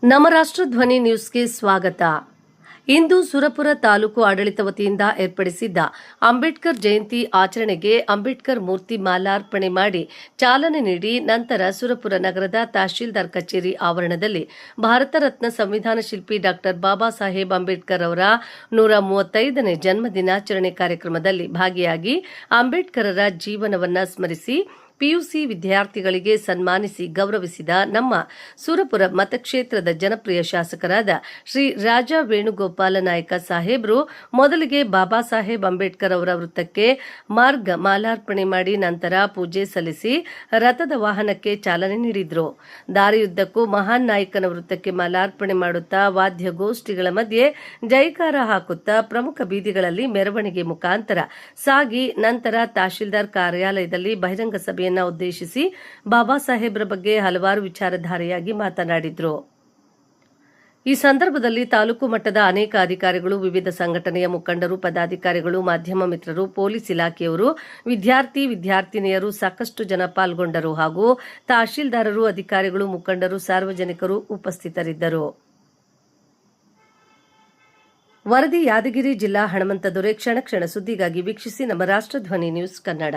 ನಮ್ಮ ರಾಷ್ಟ್ರಧ್ವನಿ ನ್ಯೂಸ್ಗೆ ಸ್ವಾಗತ. ಇಂದು ಸುರಪುರ ತಾಲೂಕು ಆಡಳಿತ ವತಿಯಿಂದ ಏರ್ಪಡಿಸಿದ್ದ ಅಂಬೇಡ್ಕರ್ ಜಯಂತಿ ಆಚರಣೆಗೆ ಅಂಬೇಡ್ಕರ್ ಮೂರ್ತಿ ಮಾಲಾರ್ಪಣೆ ಮಾಡಿ ಚಾಲನೆ ನೀಡಿ ನಂತರ ಸುರಪುರ ನಗರದ ತಹಶೀಲ್ದಾರ್ ಕಚೇರಿ ಆವರಣದಲ್ಲಿ ಭಾರತ ರತ್ನ ಸಂವಿಧಾನ ಶಿಲ್ಪಿ ಡಾ ಬಾಬಾ ಸಾಹೇಬ್ ಅಂಬೇಡ್ಕರ್ ಅವರ 135ನೇ ಜನ್ಮ ದಿನಾಚರಣೆ ಕಾರ್ಯಕ್ರಮದಲ್ಲಿ ಭಾಗಿಯಾಗಿ ಅಂಬೇಡ್ಕರರ ಜೀವನವನ್ನು ಸ್ಮರಿಸಿ ಪಿಯುಸಿ ವಿದ್ಯಾರ್ಥಿಗಳಿಗೆ ಸನ್ಮಾನಿಸಿ ಗೌರವಿಸಿದ ನಮ್ಮ ಸುರಪುರ ಮತಕ್ಷೇತ್ರದ ಜನಪ್ರಿಯ ಶಾಸಕರಾದ ಶ್ರೀ ರಾಜಾ ವೇಣುಗೋಪಾಲ ನಾಯಕ ಸಾಹೇಬರು ಮೊದಲಿಗೆ ಬಾಬಾ ಸಾಹೇಬ್ ಅಂಬೇಡ್ಕರ್ ಅವರ ವೃತ್ತಕ್ಕೆ ಮಾರ್ಗ ಮಾಲಾರ್ಪಣೆ ಮಾಡಿ ನಂತರ ಪೂಜೆ ಸಲ್ಲಿಸಿ ರಥದ ವಾಹನಕ್ಕೆ ಚಾಲನೆ ನೀಡಿದರು. ದಾರಿಯುದ್ದಕ್ಕೂ ಮಹಾನ್ ನಾಯಕನ ವೃತ್ತಕ್ಕೆ ಮಾಲಾರ್ಪಣೆ ಮಾಡುತ್ತಾ ವಾದ್ಯಗೋಷ್ಠಿಗಳ ಮಧ್ಯೆ ಜೈಕಾರ ಹಾಕುತ್ತಾ ಪ್ರಮುಖ ಬೀದಿಗಳಲ್ಲಿ ಮೆರವಣಿಗೆ ಮುಖಾಂತರ ಸಾಗಿ ನಂತರ ತಹಶೀಲ್ದಾರ್ ಕಾರ್ಯಾಲಯದಲ್ಲಿ ಬಹಿರಂಗ ಸಭೆಯನ್ನು ಉದ್ದೇಶಿಸಿ ಬಾಬಾ ಸಾಹೇಬ್ರ ಬಗ್ಗೆ ಹಲವಾರು ವಿಚಾರಧಾರೆಯಾಗಿ ಮಾತನಾಡಿದರು. ಈ ಸಂದರ್ಭದಲ್ಲಿ ತಾಲೂಕು ಮಟ್ಟದ ಅನೇಕ ಅಧಿಕಾರಿಗಳು, ವಿವಿಧ ಸಂಘಟನೆಯ ಮುಖಂಡರು, ಪದಾಧಿಕಾರಿಗಳು, ಮಾಧ್ಯಮ ಮಿತ್ರರು, ಪೊಲೀಸ್ ಇಲಾಖೆಯವರು, ವಿದ್ಯಾರ್ಥಿನಿಯರು ಸಾಕಷ್ಟು ಜನ ಪಾಲ್ಗೊಂಡರು ಹಾಗೂ ತಹಶೀಲ್ದಾರರು, ಅಧಿಕಾರಿಗಳು, ಮುಖಂಡರು, ಸಾರ್ವಜನಿಕರು ಉಪಸ್ಥಿತರಿದ್ದರು. ವರದಿ ಯಾದಗಿರಿ ಜಿಲ್ಲಾ ಹಣಮಂತ ದೊರೆ. ಕ್ಷಣ ಕ್ಷಣ ಸುದ್ದಿಗಾಗಿ ವೀಕ್ಷಿಸಿ ನಮ್ಮ ರಾಷ್ಟ್ರಧ್ವನಿ ನ್ಯೂಸ್ ಕನ್ನಡ.